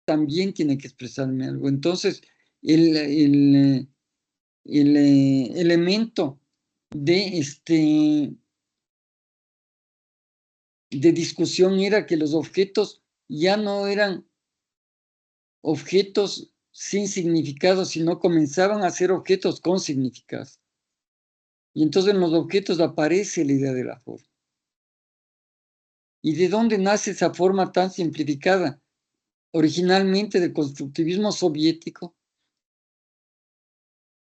también tiene que expresarme algo. Entonces, el elemento de discusión era que los objetos ya no eran objetos sin significado, sino comenzaban a ser objetos con significado. Y entonces en los objetos aparece la idea de la forma. ¿Y de dónde nace esa forma tan simplificada? Originalmente del constructivismo soviético,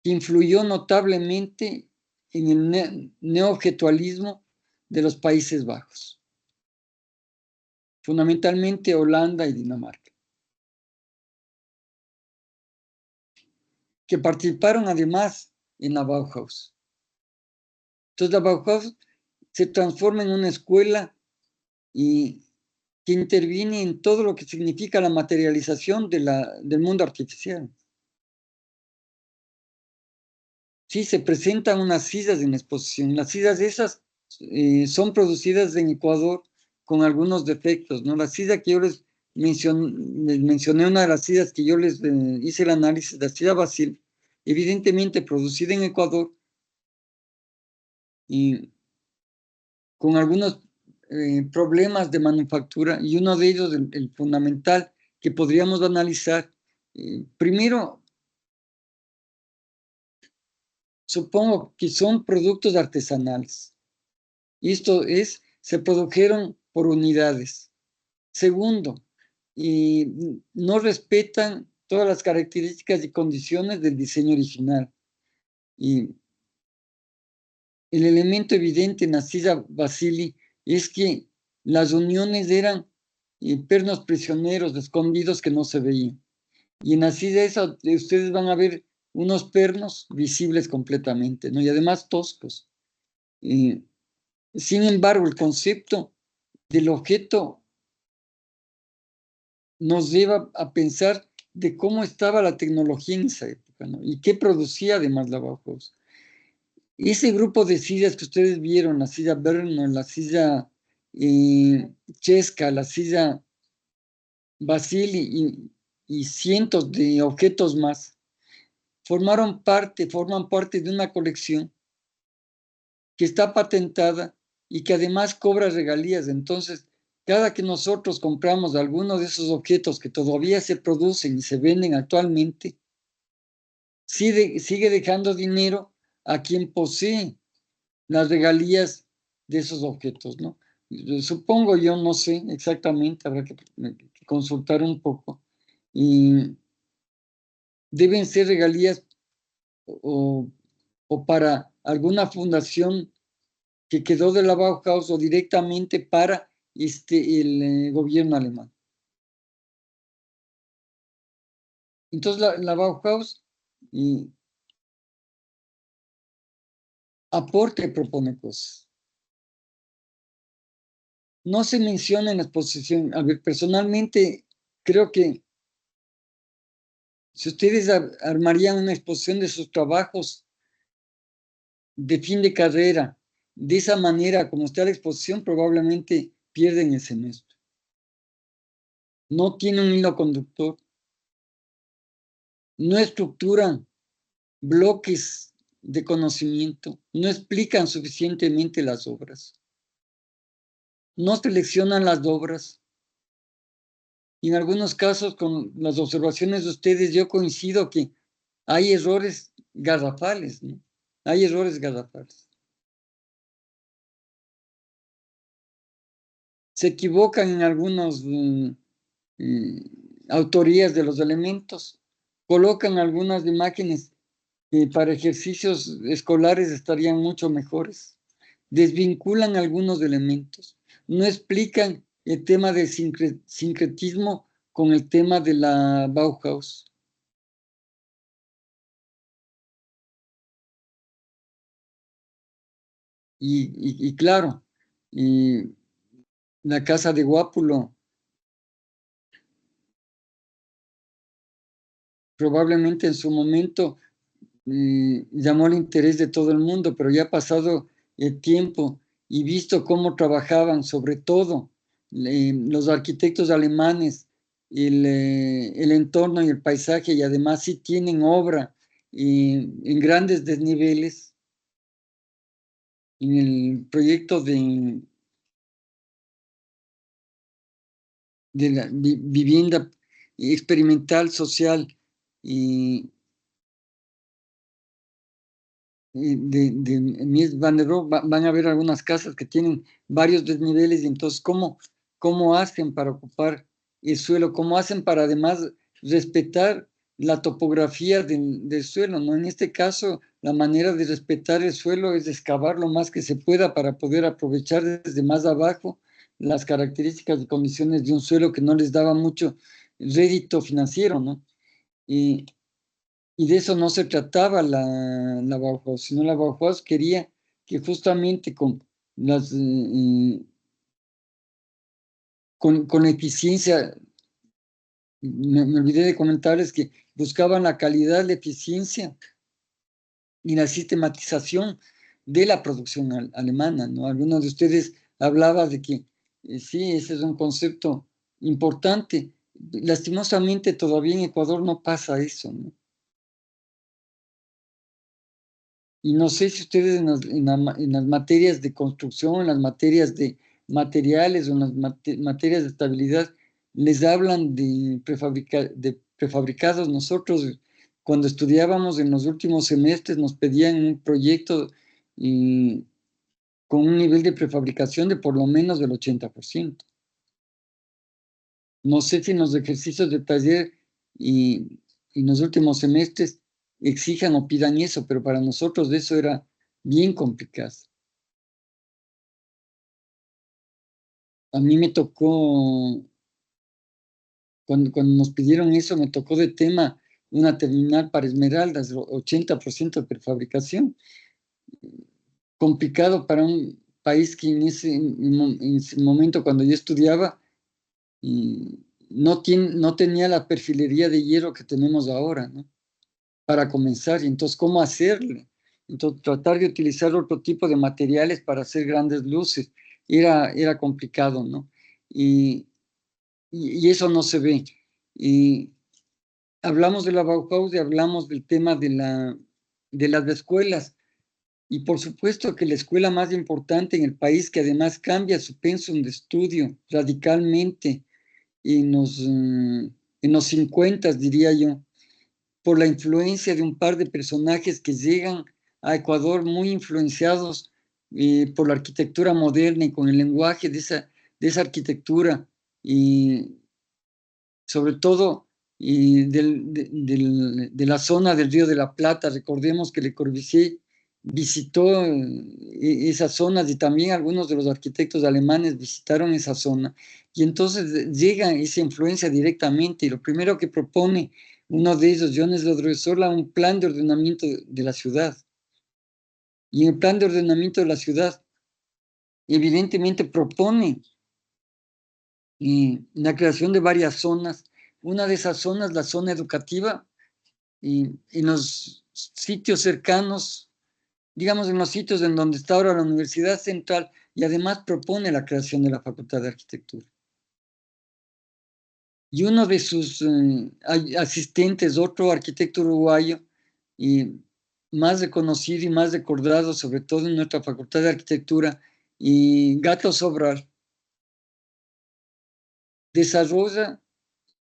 que influyó notablemente en el neoobjetualismo de los Países Bajos, fundamentalmente Holanda y Dinamarca, que participaron además en la Bauhaus. Entonces la Bauhaus se transforma en una escuela y que interviene en todo lo que significa la materialización del mundo artificial. Sí, se presentan unas sillas en exposición. Las sillas esas son producidas en Ecuador con algunos defectos, ¿no? La silla que yo les mencioné, una de las sillas que yo les hice el análisis, la silla Basil, evidentemente producida en Ecuador y con algunos problemas de manufactura, y uno de ellos, el fundamental, que podríamos analizar. Primero, supongo que son productos artesanales. Y esto es, se produjeron por unidades. Segundo, no respetan todas las características y condiciones del diseño original. Y el elemento evidente en la silla Basili es que las uniones eran pernos prisioneros escondidos que no se veían. Y en la silla esa ustedes van a ver unos pernos visibles completamente, ¿no? Y además toscos. Sin embargo, el concepto del objeto nos lleva a pensar de cómo estaba la tecnología en esa época, ¿no? Y qué producía además la Bauhaus. Ese grupo de sillas que ustedes vieron, la silla Brno, la silla Chesca, la silla Basili y cientos de objetos más, forman parte de una colección que está patentada y que además cobra regalías. Entonces, cada que nosotros compramos alguno de esos objetos que todavía se producen y se venden actualmente, sigue dejando dinero a quien posee las regalías de esos objetos, ¿no? Supongo yo, no sé exactamente, habrá que consultar un poco. Y deben ser regalías o, o para alguna fundación que quedó de la Bauhaus o directamente para el gobierno alemán. Entonces la Bauhaus aporta y propone cosas. No se menciona en la exposición. A ver, personalmente creo que si ustedes armarían una exposición de sus trabajos de fin de carrera, de esa manera como está la exposición, probablemente pierden el semestre. No tiene un hilo conductor, no estructuran bloques de conocimiento, no explican suficientemente las obras, no seleccionan las obras. Y en algunos casos, con las observaciones de ustedes, yo coincido que hay errores garrafales, ¿no? Hay errores garrafales. Se equivocan en algunas autorías de los elementos, colocan algunas imágenes que para ejercicios escolares estarían mucho mejores, desvinculan algunos elementos, no explican el tema del sincretismo con el tema de la Bauhaus. Y claro, la casa de Guápulo probablemente en su momento llamó el interés de todo el mundo, pero ya ha pasado el tiempo y visto cómo trabajaban, sobre todo los arquitectos alemanes el entorno y el paisaje, y además sí tienen obra en grandes desniveles. En el proyecto de la vivienda experimental social y de Mies van der Rohe van a ver algunas casas que tienen varios desniveles, y entonces cómo hacen para ocupar el suelo, cómo hacen para además respetar la topografía del suelo, ¿no? En este caso, la manera de respetar el suelo es excavar lo más que se pueda para poder aprovechar desde más abajo las características y condiciones de un suelo que no les daba mucho rédito financiero, ¿no? Y de eso no se trataba la Bauhaus, sino la Bauhaus quería que justamente con eficiencia, me olvidé de comentarles que buscaban la calidad, la eficiencia y la sistematización de la producción alemana, ¿no? Algunos de ustedes hablaban de que sí, ese es un concepto importante. Lastimosamente todavía en Ecuador no pasa eso, ¿no? Y no sé si ustedes en las materias de construcción, en las materias de materiales o en las materias de estabilidad, les hablan de prefabricados. Nosotros, cuando estudiábamos en los últimos semestres, nos pedían un proyecto y, con un nivel de prefabricación de por lo menos del 80%. No sé si en los ejercicios de taller y en los últimos semestres exijan o pidan eso, pero para nosotros eso era bien complicado. A mí me tocó, cuando nos pidieron eso, me tocó de tema una terminal para esmeraldas, 80% de prefabricación. Complicado para un país que en ese momento, cuando yo estudiaba, y no tenía la perfilería de hierro que tenemos ahora, ¿no? Para comenzar, y entonces, ¿cómo hacerle? Entonces, tratar de utilizar otro tipo de materiales para hacer grandes luces era complicado, ¿no? Y eso no se ve. Y hablamos de la Bauhaus y hablamos del tema de las escuelas. Y por supuesto que la escuela más importante en el país, que además cambia su pensum de estudio radicalmente en los 50, diría yo, por la influencia de un par de personajes que llegan a Ecuador muy influenciados por la arquitectura moderna y con el lenguaje de esa arquitectura, y sobre todo de la zona del Río de la Plata. Recordemos que Le Corbusier visitó esas zonas, y también algunos de los arquitectos alemanes visitaron esa zona, y entonces llega esa influencia directamente, y lo primero que propone uno de ellos, Jones Lodrosola, un plan de ordenamiento de la ciudad. Y en el plan de ordenamiento de la ciudad, evidentemente propone la creación de varias zonas. Una de esas zonas, la zona educativa, y en los sitios cercanos, digamos en los sitios en donde está ahora la Universidad Central, y además propone la creación de la Facultad de Arquitectura. Y uno de sus asistentes, otro arquitecto uruguayo, y más reconocido y más recordado, sobre todo en nuestra Facultad de Arquitectura, y Gato Sobral, desarrolla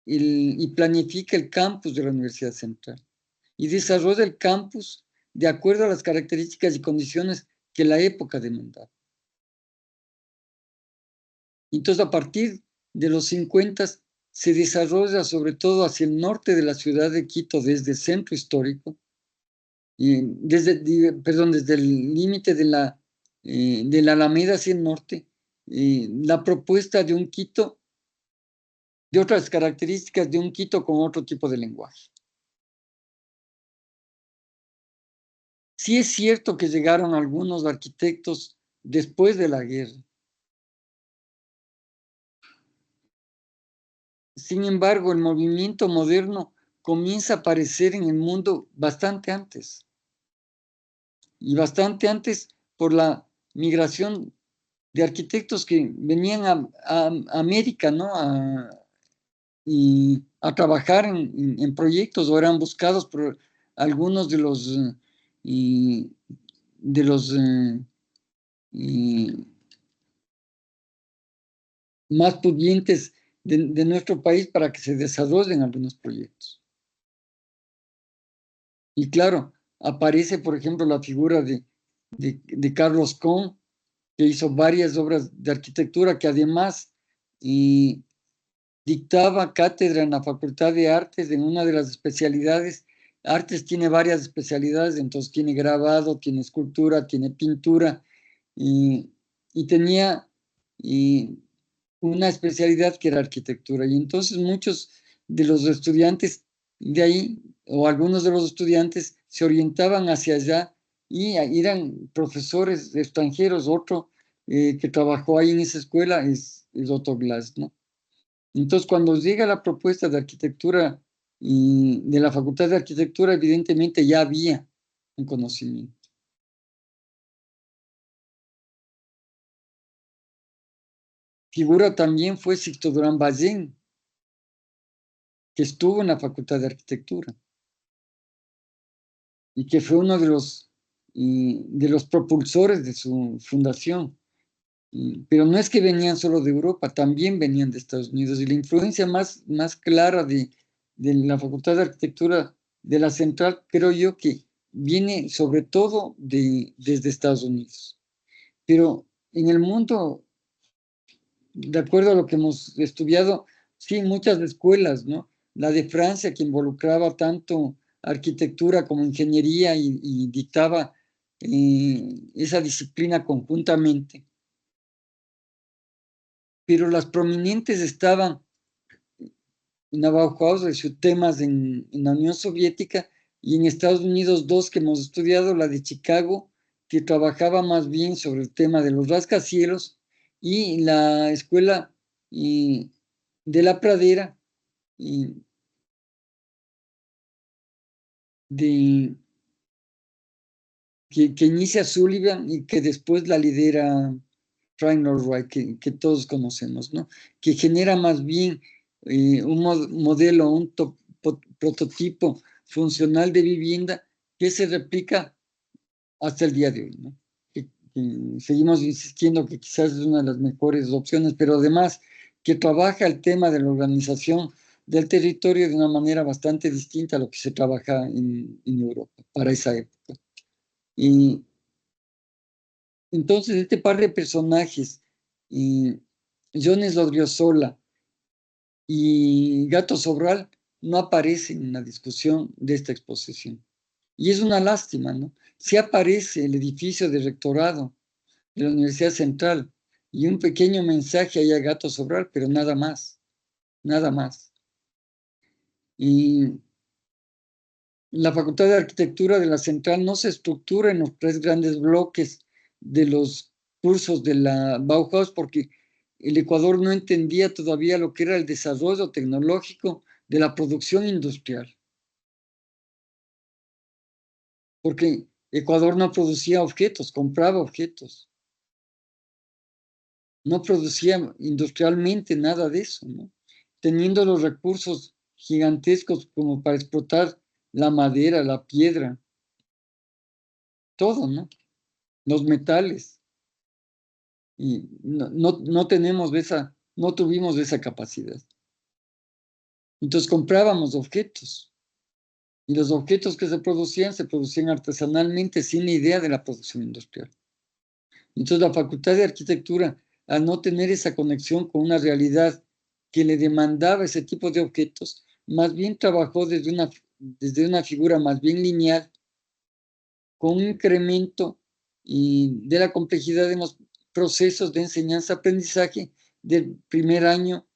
y planifica el campus de la Universidad Central, y desarrolla el campus de acuerdo a las características y condiciones que la época demandaba. Entonces, a partir de los 50 se desarrolla sobre todo hacia el norte de la ciudad de Quito, desde el centro histórico, desde el límite de la Alameda hacia el norte, la propuesta de un Quito, de otras características de un Quito con otro tipo de lenguaje. Sí es cierto que llegaron algunos arquitectos después de la guerra. Sin embargo, el movimiento moderno comienza a aparecer en el mundo bastante antes, y bastante antes por la migración de arquitectos que venían a América, ¿no? y a trabajar en proyectos o eran buscados por algunos de los, y, de los y más pudientes de nuestro país para que se desarrollen algunos proyectos. Y claro, aparece, por ejemplo, la figura de Carlos Kohn, que hizo varias obras de arquitectura, que además dictaba cátedra en la Facultad de Artes en una de las especialidades. Artes tiene varias especialidades, entonces tiene grabado, tiene escultura, tiene pintura, y tenía una especialidad que era arquitectura. Y entonces muchos de los estudiantes de ahí, o algunos de los estudiantes, se orientaban hacia allá y eran profesores extranjeros. Otro que trabajó ahí en esa escuela es Otto Glass, ¿no? Entonces, cuando llega la propuesta de arquitectura y de la Facultad de Arquitectura, evidentemente ya había un conocimiento. Figura también fue Sixto Durán Ballén, que estuvo en la Facultad de Arquitectura y que fue uno de los propulsores de su fundación. Pero no es que venían solo de Europa, también venían de Estados Unidos. Y la influencia más clara de la Facultad de Arquitectura de la Central, creo yo que viene sobre todo desde Estados Unidos. Pero en el mundo, de acuerdo a lo que hemos estudiado, sí, muchas escuelas, ¿no? La de Francia, que involucraba tanto arquitectura como ingeniería y dictaba esa disciplina conjuntamente. Pero las prominentes estaban en la Bauhaus, de sus temas en la Unión Soviética, y en Estados Unidos dos que hemos estudiado, la de Chicago, que trabajaba más bien sobre el tema de los rascacielos, y la escuela de la Pradera, y de, que inicia Sullivan y que después la lidera Frank Lloyd Wright, que todos conocemos, ¿no? Que genera más bien un modelo, prototipo funcional de vivienda que se replica hasta el día de hoy, ¿no? Que seguimos insistiendo que quizás es una de las mejores opciones, pero además que trabaja el tema de la organización del territorio de una manera bastante distinta a lo que se trabaja en Europa para esa época. Y entonces este par de personajes, Jones Lodriozola y Gato Sobral, no aparecen en la discusión de esta exposición. Y es una lástima, ¿no? Sí aparece el edificio de rectorado de la Universidad Central y un pequeño mensaje ahí a Gato Sobral, pero nada más, nada más. Y la Facultad de Arquitectura de la Central no se estructura en los tres grandes bloques de los cursos de la Bauhaus porque el Ecuador no entendía todavía lo que era el desarrollo tecnológico de la producción industrial, porque Ecuador no producía objetos, compraba objetos, no producía industrialmente nada de eso, ¿no? Teniendo los recursos gigantescos como para explotar la madera, la piedra, todo, ¿no? Los metales. Y no tenemos no tuvimos esa capacidad. Entonces comprábamos objetos y los objetos que se producían artesanalmente sin idea de la producción industrial. Entonces la Facultad de Arquitectura, al no tener esa conexión con una realidad que le demandaba ese tipo de objetos, más bien trabajó desde una figura más bien lineal, con un incremento de la complejidad en los procesos de enseñanza-aprendizaje del primer año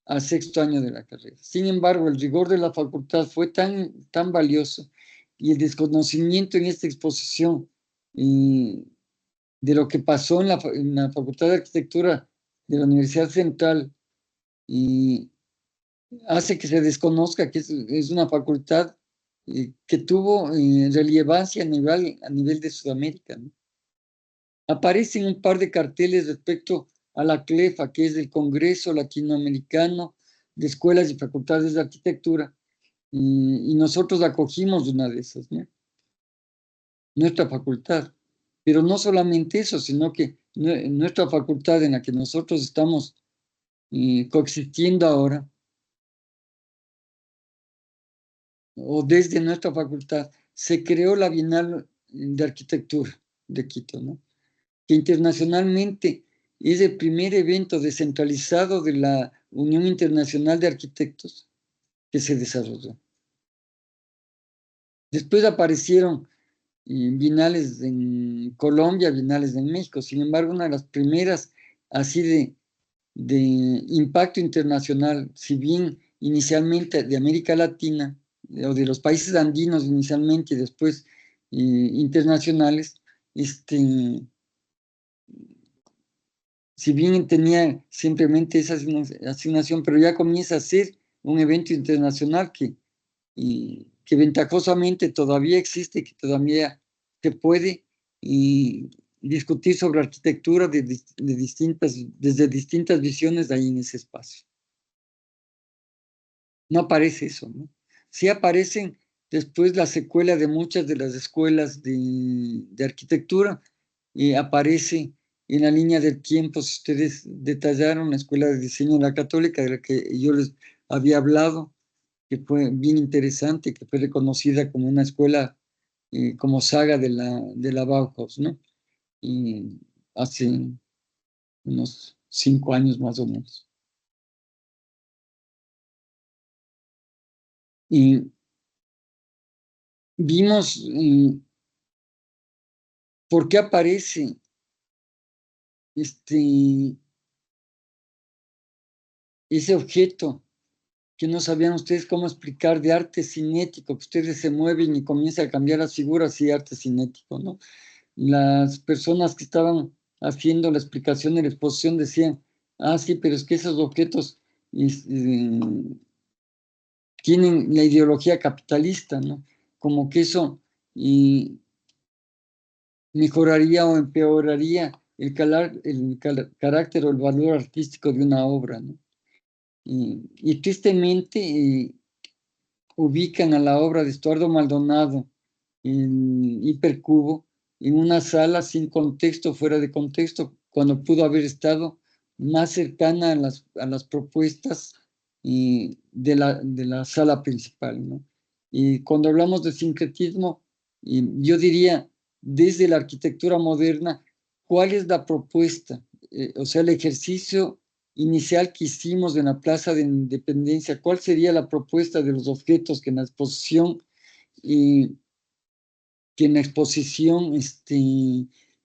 al sexto año de la carrera. Sin embargo, el rigor de la facultad fue tan valioso y el desconocimiento en esta exposición de lo que pasó en la Facultad de Arquitectura de la Universidad Central y hace que se desconozca que es una facultad que tuvo relevancia a nivel de Sudamérica, ¿no? Aparecen un par de carteles respecto a la CLEFA, que es el Congreso Latinoamericano de escuelas y facultades de arquitectura, y nosotros acogimos una de esas, ¿no? Nuestra facultad. Pero no solamente eso, sino que nuestra facultad en la que nosotros estamos coexistiendo ahora, o desde nuestra facultad, se creó la Bienal de Arquitectura de Quito, ¿no? Que internacionalmente es el primer evento descentralizado de la Unión Internacional de Arquitectos que se desarrolló. Después aparecieron bienales en Colombia, bienales en México. Sin embargo, una de las primeras así de impacto internacional, si bien inicialmente de América Latina, o de los países andinos inicialmente y después internacionales, si bien tenía simplemente esa asignación, pero ya comienza a ser un evento internacional que ventajosamente todavía existe, que todavía se puede discutir sobre arquitectura desde distintas visiones ahí en ese espacio. No aparece eso, ¿no? Sí aparecen después la secuela de muchas de las escuelas de arquitectura, aparece en la línea del tiempo, si ustedes detallaron, la Escuela de Diseño de la Católica, de la que yo les había hablado, que fue bien interesante, que fue reconocida como una escuela, como saga de la Bauhaus, ¿no? Y hace unos 5 años más o menos. Y vimos por qué aparece ese objeto que no sabían ustedes cómo explicar, de arte cinético, que ustedes se mueven y comienzan a cambiar las figuras, y arte cinético, ¿no? Las personas que estaban haciendo la explicación de la exposición decían, ah, sí, pero es que esos objetos tienen la ideología capitalista, ¿no? Como que eso mejoraría o empeoraría el carácter o el valor artístico de una obra, ¿no? Y tristemente ubican a la obra de Estuardo Maldonado en Hipercubo en una sala sin contexto, fuera de contexto, cuando pudo haber estado más cercana a las propuestas de la sala principal, ¿no? Y cuando hablamos de sincretismo, yo diría, desde la arquitectura moderna, ¿cuál es la propuesta? O sea, el ejercicio inicial que hicimos en la Plaza de Independencia, ¿cuál sería la propuesta de los objetos que en la exposición,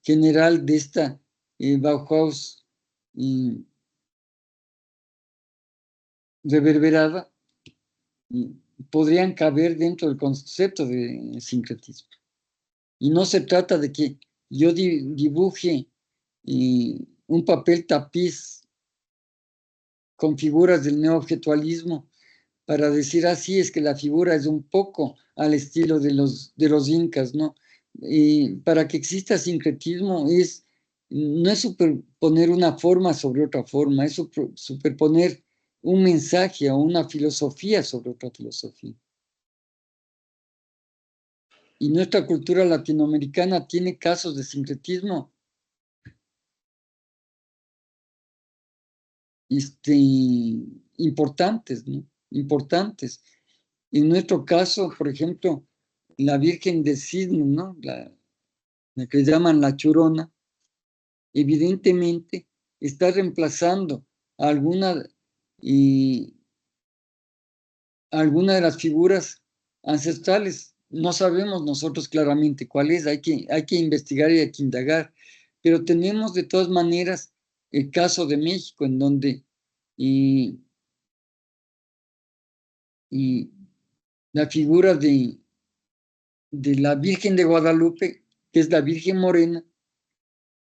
general de esta Bauhaus reverberada podrían caber dentro del concepto de sincretismo? Y no se trata de que yo dibuje un papel tapiz con figuras del neoobjetualismo para decir, así es que la figura es un poco al estilo de los incas, ¿no? Y para que exista sincretismo no es superponer una forma sobre otra forma, es superponer un mensaje o una filosofía sobre otra filosofía. Y nuestra cultura latinoamericana tiene casos de sincretismo importantes, ¿no? Importantes. En nuestro caso, por ejemplo, la Virgen de Cisne, ¿no? La que llaman la Churona, evidentemente está reemplazando a alguna de las figuras ancestrales. No sabemos nosotros claramente cuál es, hay que investigar y hay que indagar, pero tenemos de todas maneras el caso de México, en donde la figura de la Virgen de Guadalupe, que es la Virgen Morena,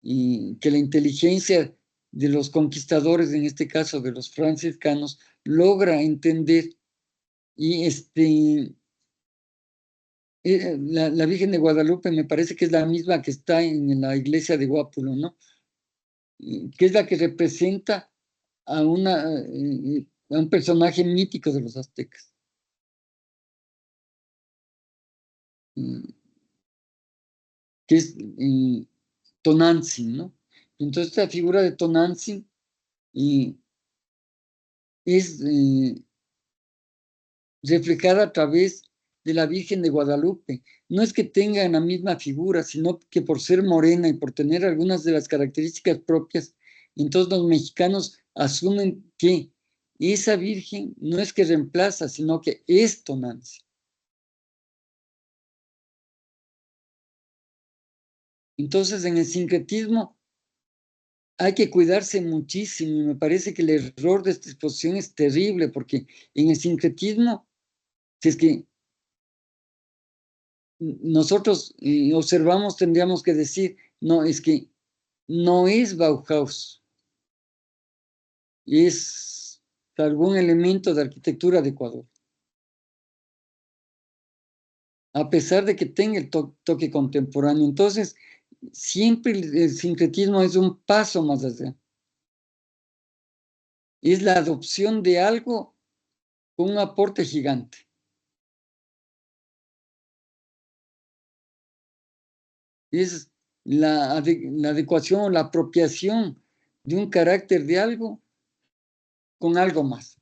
y que la inteligencia de los conquistadores, en este caso de los franciscanos, logra entender. Y la Virgen de Guadalupe me parece que es la misma que está en la iglesia de Guápulo, ¿no? Que es la que representa a un personaje mítico de los aztecas. Que es Tonantzin, ¿no? Entonces esta figura de Tonantzin es reflejada a través de la Virgen de Guadalupe. No es que tengan la misma figura, sino que por ser morena y por tener algunas de las características propias, entonces los mexicanos asumen que esa Virgen no es que reemplaza, sino que es Tonantzin. Entonces, en el sincretismo hay que cuidarse muchísimo y me parece que el error de esta exposición es terrible porque en el sincretismo, si es que nosotros observamos, tendríamos que decir, no, es que no es Bauhaus, es algún elemento de arquitectura de Ecuador, a pesar de que tenga el toque contemporáneo. Entonces, siempre el sincretismo es un paso más allá. Es la adopción de algo con un aporte gigante. Es la adecuación o la apropiación de un carácter de algo con algo más.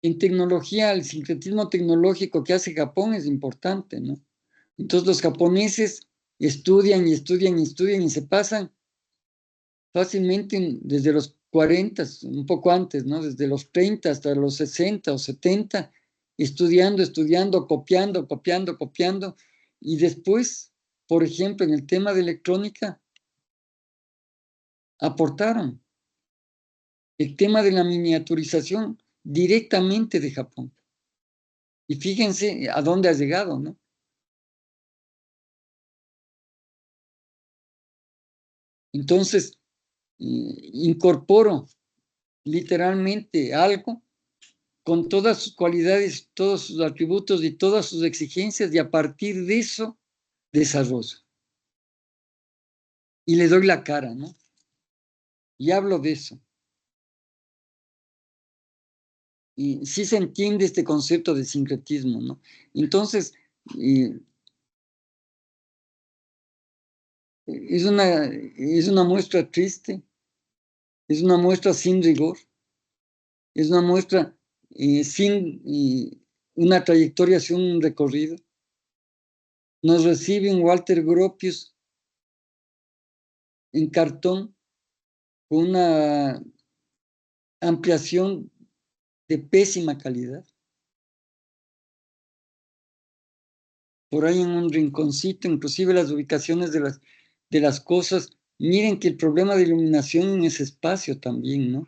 En tecnología, el sincretismo tecnológico que hace Japón es importante, ¿no? Entonces los japoneses estudian y estudian y estudian y se pasan fácilmente desde los 40, un poco antes, ¿no? Desde los 30 hasta los 60 o 70, estudiando, estudiando, copiando, copiando, copiando. Y después, por ejemplo, en el tema de electrónica, aportaron el tema de la miniaturización directamente de Japón. Y fíjense a dónde ha llegado, ¿no? Entonces, incorporo literalmente algo con todas sus cualidades, todos sus atributos y todas sus exigencias, y a partir de eso desarrollo. Y le doy la cara, ¿no? Y hablo de eso. Y sí se entiende este concepto de sincretismo, ¿no? Entonces, es una muestra triste, es una muestra sin rigor, es una muestra sin una trayectoria, sin un recorrido. Nos recibe un Walter Gropius en cartón con una ampliación de pésima calidad. Por ahí en un rinconcito, inclusive las ubicaciones de las cosas. Miren que el problema de iluminación en ese espacio también, ¿no?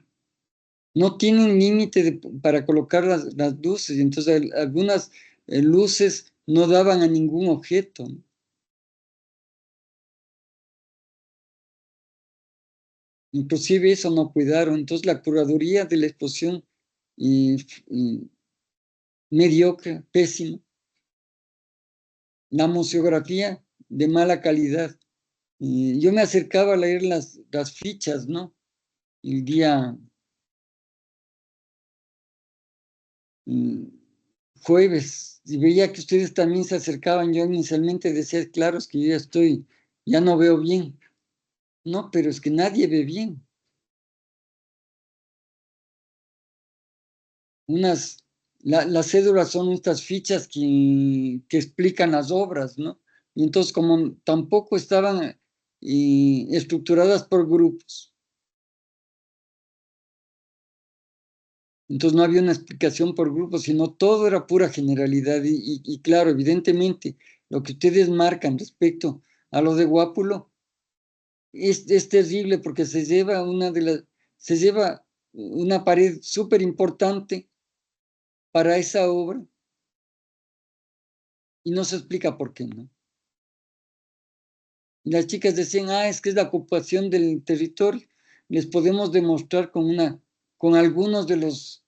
No tienen límite para colocar las luces, y entonces algunas luces no daban a ningún objeto, ¿no? Inclusive eso no cuidaron. Entonces la curaduría de la exposición y mediocre, pésima. La museografía de mala calidad. Yo me acercaba a leer las fichas, ¿no? El día jueves, y veía que ustedes también se acercaban. Yo inicialmente decía, claro, es que yo ya no veo bien. No, pero es que nadie ve bien. Las cédulas son estas fichas que explican las obras, ¿no? Y entonces, como tampoco estaban estructuradas por grupos, entonces no había una explicación por grupos, sino todo era pura generalidad. Y claro, evidentemente, lo que ustedes marcan respecto a lo de Guápulo es terrible porque se lleva una pared súper importante para esa obra y no se explica por qué, ¿no? Y las chicas decían, es que es la ocupación del territorio. Les podemos demostrar con algunos de los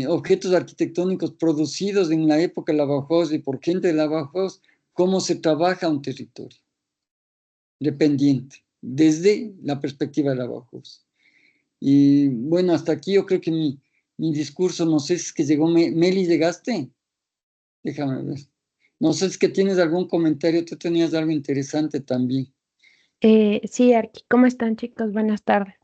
objetos arquitectónicos producidos en la época de la Bauhaus y por gente de la Bauhaus, cómo se trabaja un territorio dependiente desde la perspectiva de la Bauhaus. Y bueno, hasta aquí yo creo que mi discurso. No sé si es que llegó Meli, ¿llegaste? Déjame ver. No sé si es que tienes algún comentario, tú tenías algo interesante también. Sí, Arqui, ¿cómo están, chicos? Buenas tardes.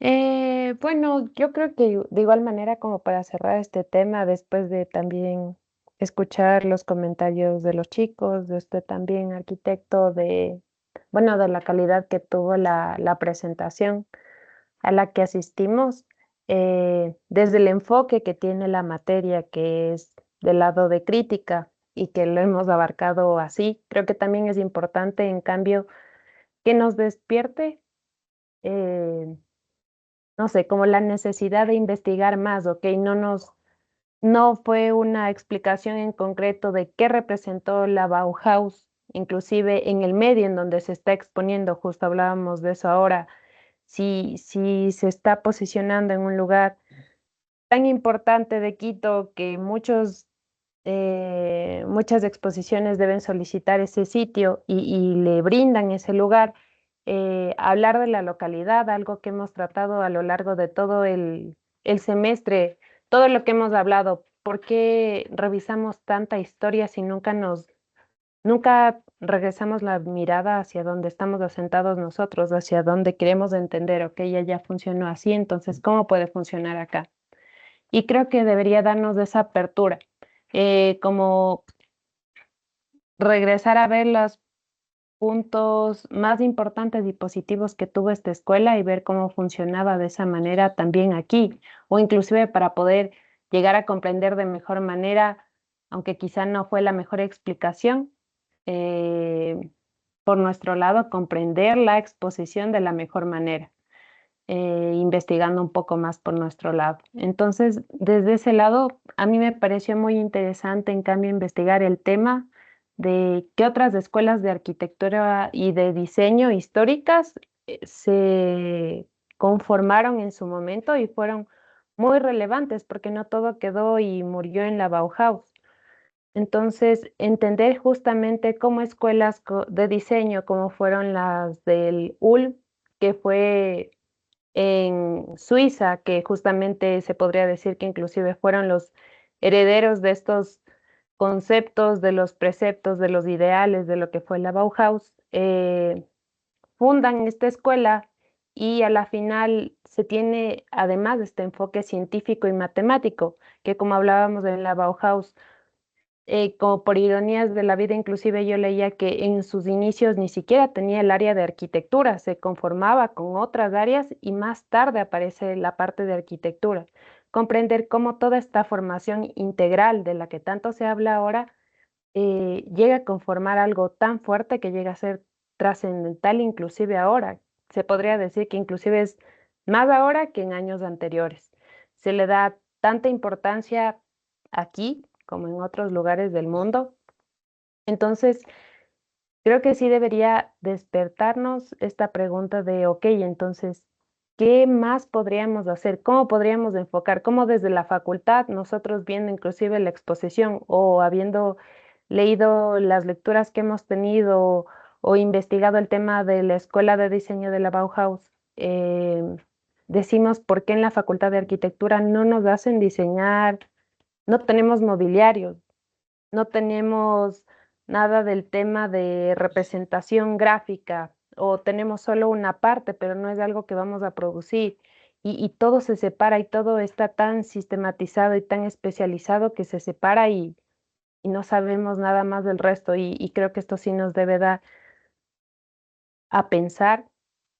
Bueno, yo creo que de igual manera como para cerrar este tema, después de también escuchar los comentarios de los chicos, de usted también, arquitecto, bueno, de la calidad que tuvo la presentación a la que asistimos, desde el enfoque que tiene la materia, que es del lado de crítica y que lo hemos abarcado así, creo que también es importante, en cambio, que nos despierte, eh, no sé, como la necesidad de investigar más, ¿ok? No fue una explicación en concreto de qué representó la Bauhaus, inclusive en el medio en donde se está exponiendo, justo hablábamos de eso ahora, si se está posicionando en un lugar tan importante de Quito que muchas exposiciones deben solicitar ese sitio y le brindan ese lugar. Hablar de la localidad, algo que hemos tratado a lo largo de todo el semestre, todo lo que hemos hablado, ¿por qué revisamos tanta historia si nunca regresamos la mirada hacia donde estamos asentados nosotros, hacia donde queremos entender, ok, ya funcionó así, entonces, ¿cómo puede funcionar acá? Y creo que debería darnos esa apertura, como regresar a ver los puntos más importantes y positivos que tuvo esta escuela y ver cómo funcionaba de esa manera también aquí, o inclusive para poder llegar a comprender de mejor manera, aunque quizá no fue la mejor explicación, eh, por nuestro lado, comprender la exposición de la mejor manera, investigando un poco más por nuestro lado. Entonces, desde ese lado, a mí me pareció muy interesante, en cambio, investigar el tema de qué otras escuelas de arquitectura y de diseño históricas se conformaron en su momento y fueron muy relevantes, porque no todo quedó y murió en la Bauhaus. Entonces, entender justamente cómo escuelas de diseño, como fueron las del ULM, que fue en Suiza, que justamente se podría decir que inclusive fueron los herederos de estos conceptos, de los preceptos, de los ideales, de lo que fue la Bauhaus, fundan esta escuela y a la final se tiene además este enfoque científico y matemático, que como hablábamos en la Bauhaus, como por ironías de la vida, inclusive yo leía que en sus inicios ni siquiera tenía el área de arquitectura, se conformaba con otras áreas y más tarde aparece la parte de arquitectura. Comprender cómo toda esta formación integral de la que tanto se habla ahora llega a conformar algo tan fuerte que llega a ser trascendental inclusive ahora. Se podría decir que inclusive es más ahora que en años anteriores. Se le da tanta importancia aquí como en otros lugares del mundo. Entonces, creo que sí debería despertarnos esta pregunta de, ok, entonces, ¿qué más podríamos hacer? ¿Cómo podríamos enfocar? ¿Cómo desde la facultad, nosotros viendo inclusive la exposición o habiendo leído las lecturas que hemos tenido o investigado el tema de la Escuela de Diseño de la Bauhaus, decimos por qué en la Facultad de Arquitectura no nos hacen diseñar, no tenemos mobiliario, no tenemos nada del tema de representación gráfica o tenemos solo una parte, pero no es algo que vamos a producir y todo se separa y todo está tan sistematizado y tan especializado que se separa y no sabemos nada más del resto y creo que esto sí nos debe dar a pensar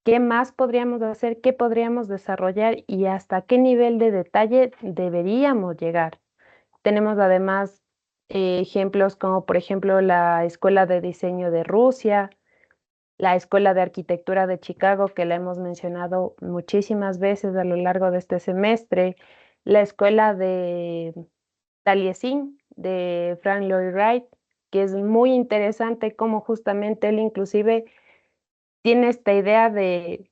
qué más podríamos hacer, qué podríamos desarrollar y hasta qué nivel de detalle deberíamos llegar. Tenemos además ejemplos como por ejemplo la Escuela de Diseño de Rusia, la Escuela de Arquitectura de Chicago, que la hemos mencionado muchísimas veces a lo largo de este semestre, la Escuela de Taliesin de Frank Lloyd Wright, que es muy interesante cómo justamente él inclusive tiene esta idea de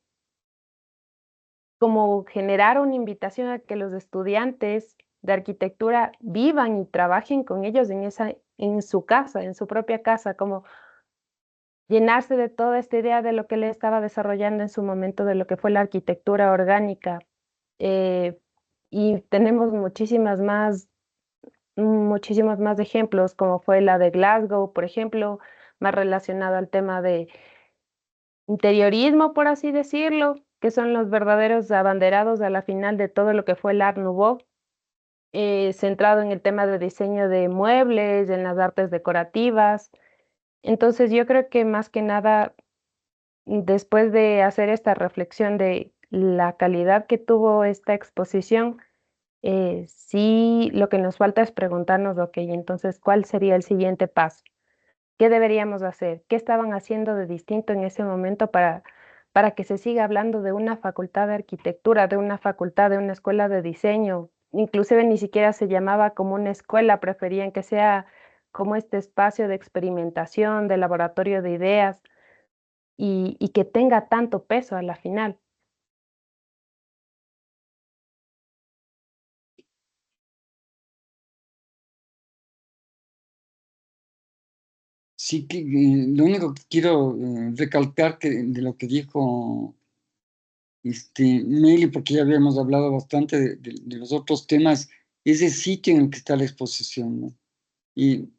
como generar una invitación a que los estudiantes de arquitectura vivan y trabajen con ellos en su casa, en su propia casa, como llenarse de toda esta idea de lo que él estaba desarrollando en su momento, de lo que fue la arquitectura orgánica. Y tenemos muchísimos más ejemplos, como fue la de Glasgow, por ejemplo, más relacionado al tema de interiorismo, por así decirlo, que son los verdaderos abanderados a la final de todo lo que fue el Art Nouveau, centrado en el tema de diseño de muebles, en las artes decorativas. Entonces, yo creo que más que nada, después de hacer esta reflexión de la calidad que tuvo esta exposición, sí, lo que nos falta es preguntarnos, okey, entonces, ¿cuál sería el siguiente paso? ¿Qué deberíamos hacer? ¿Qué estaban haciendo de distinto en ese momento para que se siga hablando de una facultad de arquitectura, de una facultad, de una escuela de diseño? Inclusive ni siquiera se llamaba como una escuela, preferían que sea como este espacio de experimentación, de laboratorio de ideas y que tenga tanto peso a la final. Sí, que lo único que quiero recalcar de lo que dijo Meli, porque ya habíamos hablado bastante de los otros temas, es el sitio en el que está la exposición, ¿no? Y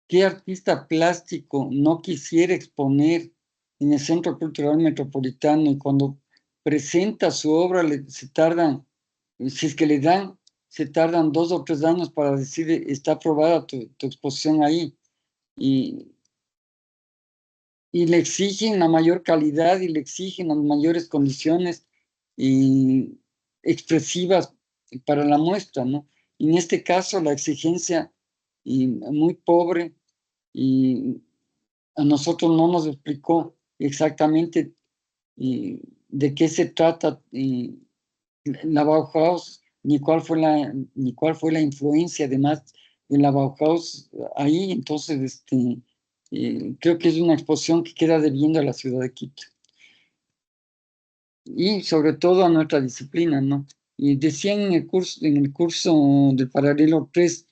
qué artista plástico no quisiera exponer en el Centro Cultural Metropolitano, y cuando presenta su obra se tardan, si es que le dan, se tardan 2 o 3 años para decir está aprobada tu exposición ahí. Y, y le exigen la mayor calidad y le exigen las mayores condiciones y expresivas para la muestra, ¿no? Y en este caso la exigencia muy pobre, y a nosotros no nos explicó exactamente de qué se trata la Bauhaus, ni cuál fue la influencia además de la Bauhaus ahí. Entonces, creo que es una exposición que queda debiendo a la ciudad de Quito y sobre todo a nuestra disciplina, ¿no? Y decían en el curso del paralelo 3,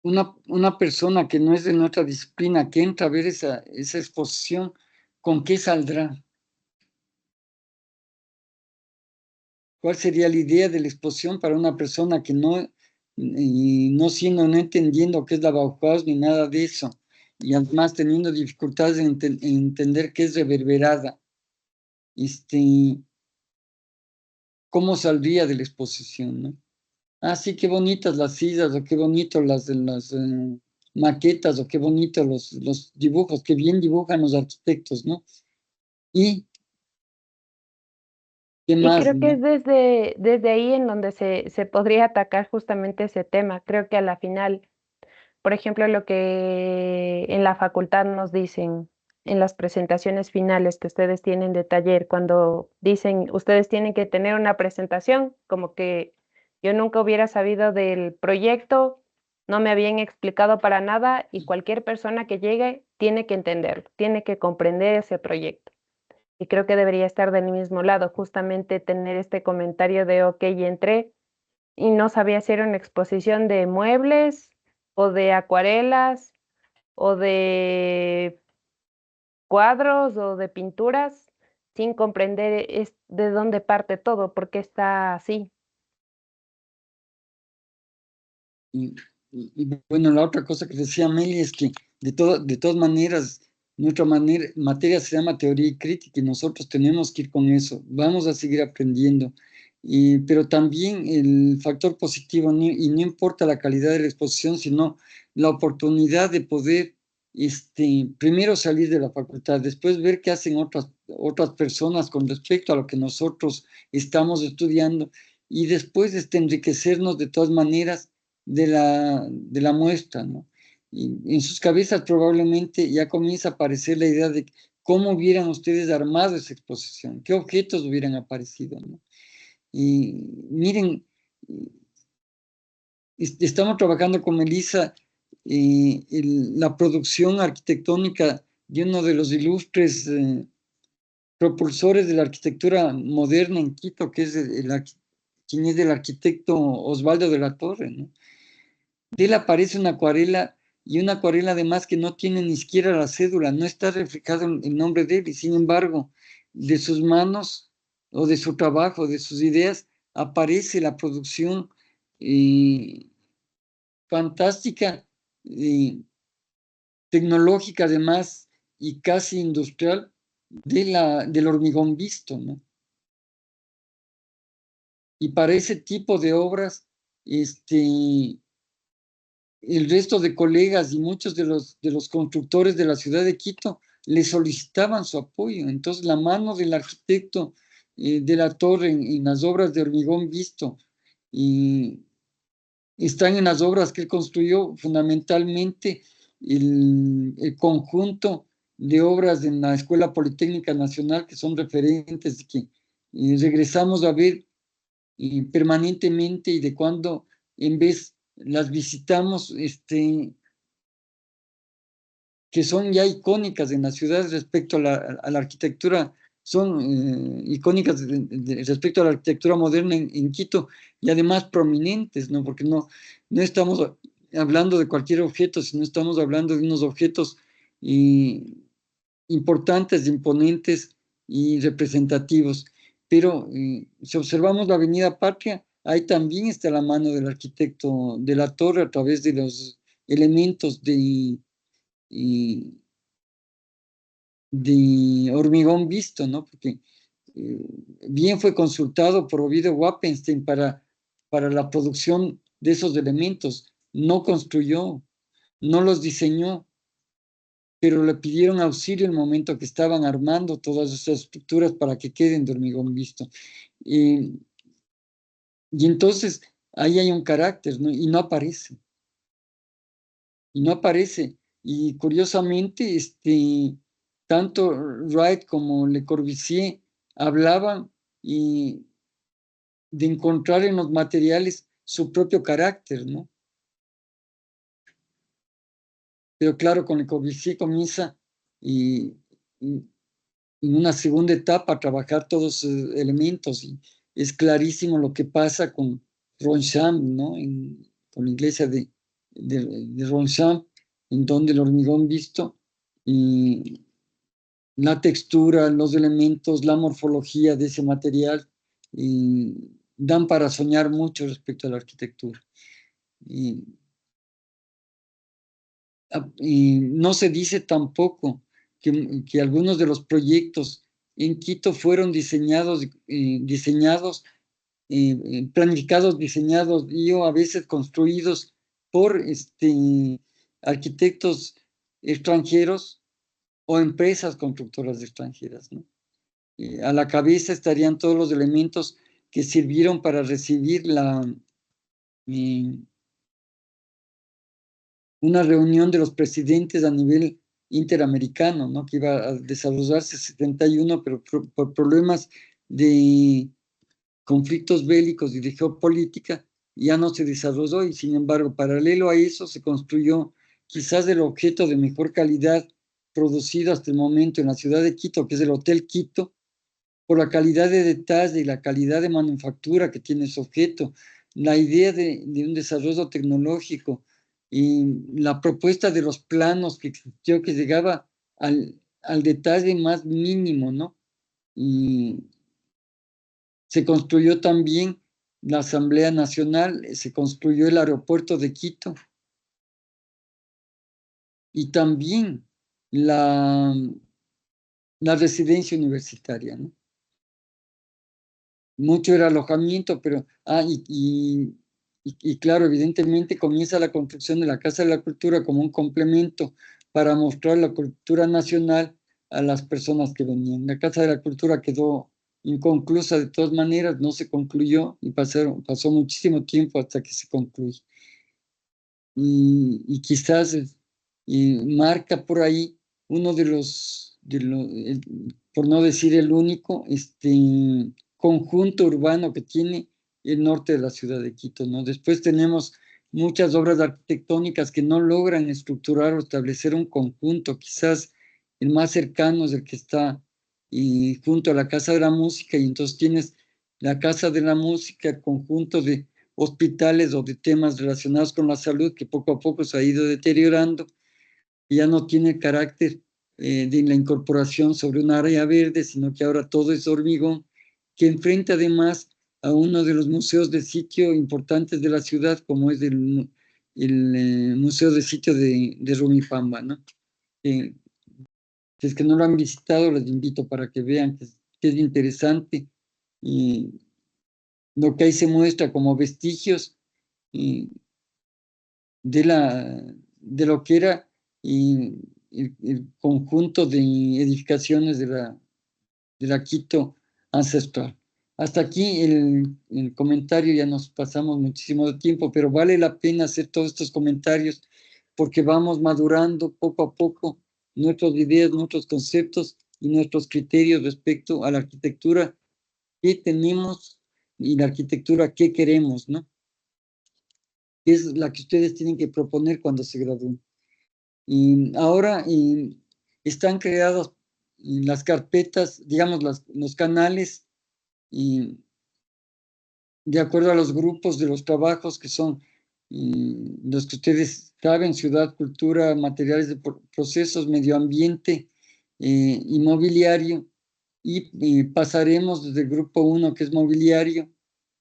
una persona que no es de nuestra disciplina, que entra a ver esa exposición, ¿con qué saldrá? ¿Cuál sería la idea de la exposición para una persona que no entendiendo qué es la Bauhaus ni nada de eso, y además teniendo dificultades en entender qué es reverberada? Este, ¿Cómo saldría de la exposición, no? Ah, sí, qué bonitas las sillas, o qué bonito las maquetas, o qué bonitos los dibujos, qué bien dibujan los arquitectos, ¿no? Y qué Y más, creo que ¿no? es desde ahí en donde se podría atacar justamente ese tema. Creo que a la final, por ejemplo, lo que en la facultad nos dicen en las presentaciones finales que ustedes tienen de taller, cuando dicen, ustedes tienen que tener una presentación, como que yo nunca hubiera sabido del proyecto, no me habían explicado para nada y cualquier persona que llegue tiene que entenderlo, tiene que comprender ese proyecto. Y creo que debería estar del mismo lado, justamente tener este comentario de, okey, entré y no sabía si era una exposición de muebles, o de acuarelas, o de cuadros, o de pinturas, sin comprender es de dónde parte todo, por qué está así. Y, bueno, la otra cosa que decía Meli es que de todas maneras, nuestra materia se llama teoría y crítica, y nosotros tenemos que ir con eso. Vamos a seguir aprendiendo. Pero también el factor positivo, y no importa la calidad de la exposición, sino la oportunidad de poder, primero salir de la facultad, después ver qué hacen otras personas con respecto a lo que nosotros estamos estudiando, y después enriquecernos de todas maneras de la muestra, ¿no? Y en sus cabezas probablemente ya comienza a aparecer la idea de cómo hubieran ustedes armado esa exposición, qué objetos hubieran aparecido, ¿no? Y miren, estamos trabajando con Melissa la producción arquitectónica de uno de los ilustres propulsores de la arquitectura moderna en Quito, que es quien es el arquitecto Osvaldo de la Torre, ¿no? De él aparece una acuarela y una acuarela además que no tiene ni siquiera la cédula, no está reflejado el nombre de él, y sin embargo, de sus manos o de su trabajo, de sus ideas, aparece la producción fantástica, tecnológica además, y casi industrial, del hormigón visto, ¿no? Y para ese tipo de obras, el resto de colegas y muchos de los constructores de la ciudad de Quito le solicitaban su apoyo. Entonces, la mano del arquitecto de la torre en las obras de hormigón visto y están en las obras que él construyó, fundamentalmente el conjunto de obras en la Escuela Politécnica Nacional que son referentes y que regresamos a ver permanentemente, y de cuando en vez las visitamos, que son ya icónicas en la ciudad respecto a la arquitectura, son icónicas respecto a la arquitectura moderna en Quito, y además prominentes, ¿no? Porque no estamos hablando de cualquier objeto, sino estamos hablando de unos objetos importantes, imponentes y representativos. Pero si observamos la Avenida Patria, ahí también está la mano del arquitecto de la Torre a través de los elementos de hormigón visto, ¿no? Porque eh, bien fue consultado por Ovidio Wappenstein para la producción de esos elementos. No construyó, no los diseñó, pero le pidieron auxilio en el momento que estaban armando todas esas estructuras para que queden de hormigón visto. Y entonces ahí hay un carácter, ¿no? Y no aparece. Y no aparece. Y curiosamente, tanto Wright como Le Corbusier hablaban de encontrar en los materiales su propio carácter, ¿no? Pero claro, con Le Corbusier comienza y en una segunda etapa a trabajar todos esos elementos, y es clarísimo lo que pasa con Ronchamp, ¿no? Con la iglesia de Ronchamp, en donde el hormigón visto y la textura, los elementos, la morfología de ese material dan para soñar mucho respecto a la arquitectura. Y, y no se dice tampoco que algunos de los proyectos en Quito fueron planificados, diseñados y o a veces construidos por arquitectos extranjeros o empresas constructoras extranjeras, ¿no? A la cabeza estarían todos los elementos que sirvieron para recibir una reunión de los presidentes a nivel interamericano, ¿no? Que iba a desarrollarse en 71, pero por problemas de conflictos bélicos y de geopolítica ya no se desarrolló, y sin embargo, paralelo a eso se construyó quizás el objeto de mejor calidad producido hasta el momento en la ciudad de Quito, que es el Hotel Quito, por la calidad de detalle y la calidad de manufactura que tiene ese objeto, la idea de un desarrollo tecnológico y la propuesta de los planos que existió, que llegaba al detalle más mínimo, ¿no? Y se construyó también la Asamblea Nacional, se construyó el aeropuerto de Quito y también la, la residencia universitaria, ¿no? Mucho era alojamiento, pero, y claro, evidentemente comienza la construcción de la Casa de la Cultura como un complemento para mostrar la cultura nacional a las personas que venían. La Casa de la Cultura quedó inconclusa de todas maneras, no se concluyó y pasó muchísimo tiempo hasta que se concluyó. Y quizás marca por ahí uno por no decir el único, conjunto urbano que tiene el norte de la ciudad de Quito, ¿no? Después tenemos muchas obras arquitectónicas que no logran estructurar o establecer un conjunto, quizás el más cercano es el que está junto a la Casa de la Música, y entonces tienes la Casa de la Música, conjunto de hospitales o de temas relacionados con la salud que poco a poco se ha ido deteriorando, y ya no tiene el carácter de la incorporación sobre un área verde, sino que ahora todo es hormigón, que enfrenta además a uno de los museos de sitio importantes de la ciudad, como es el Museo de Sitio de Rumipamba, ¿no? Si es que no lo han visitado, les invito para que vean que es interesante. Y lo que ahí se muestra como vestigios de lo que era el conjunto de edificaciones de la Quito ancestral. Hasta aquí el comentario, ya nos pasamos muchísimo de tiempo, pero vale la pena hacer todos estos comentarios porque vamos madurando poco a poco nuestras ideas, nuestros conceptos y nuestros criterios respecto a la arquitectura que tenemos y la arquitectura que queremos, ¿no? Que es la que ustedes tienen que proponer cuando se gradúen. Y ahora están creados las carpetas, digamos, los canales, y de acuerdo a los grupos de los trabajos que son los que ustedes saben: ciudad, cultura, materiales de procesos, medio ambiente, inmobiliario, y pasaremos desde el grupo 1, que es mobiliario,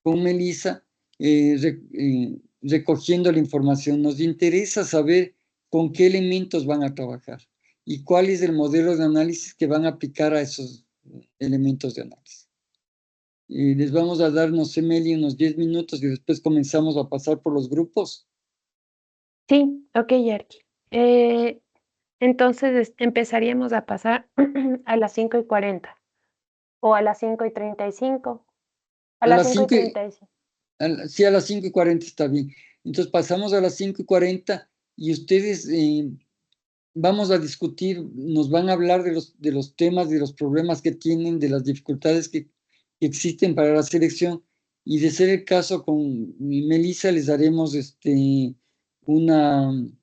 con Melissa, recogiendo la información. Nos interesa saber con qué elementos van a trabajar y cuál es el modelo de análisis que van a aplicar a esos elementos de análisis. Les vamos a dar, no sé, Meli, unos 10 minutos y después comenzamos a pasar por los grupos. Sí, ok, Yarki. Entonces empezaríamos a pasar a las 5:40 o a las 5:35. A A las las cinco y 5, treinta y cinco. sí, a las 5:40 está bien. Entonces pasamos a las 5:40 y ustedes vamos a discutir, nos van a hablar de los temas, de los problemas que tienen, de las dificultades que existen para la selección, y de ser el caso con Melissa les daremos unas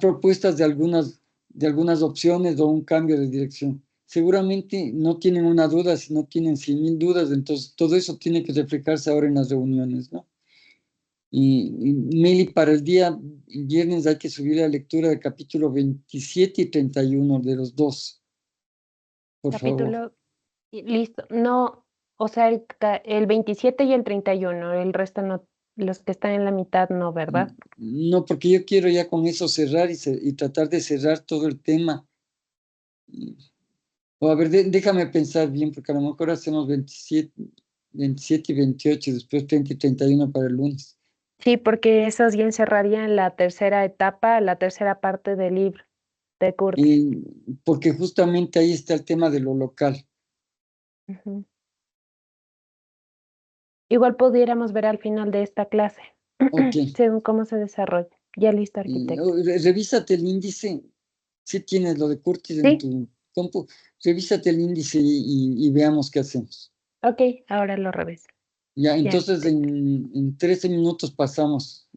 propuestas de algunas opciones o un cambio de dirección. Seguramente no tienen una duda, si no tienen 100,000 dudas, entonces todo eso tiene que reflejarse ahora en las reuniones, ¿no? Y Meli, para el día viernes hay que subir la lectura del capítulo 27 y 31 de los dos, por favor. Capítulo, listo. No, o sea, el 27 y el 31, el resto no, los que están en la mitad no, ¿verdad? No, porque yo quiero ya con eso cerrar y tratar de cerrar todo el tema. O a ver, déjame pensar bien, porque a lo mejor hacemos 27 y 28, después 30 y 31 para el lunes. Sí, porque esos ya encerrarían la tercera etapa, la tercera parte del libro de Curtis. Porque justamente ahí está el tema de lo local. Ujú. Igual pudiéramos ver al final de esta clase, Ok. según cómo se desarrolla. Ya listo, arquitecto. Revísate el índice. Si tienes lo de Curtis en Sí, tu compu, revísate el índice y veamos qué hacemos. ok, ahora lo reviso. Ya, Ya, entonces arquitecto. en 13 minutos pasamos.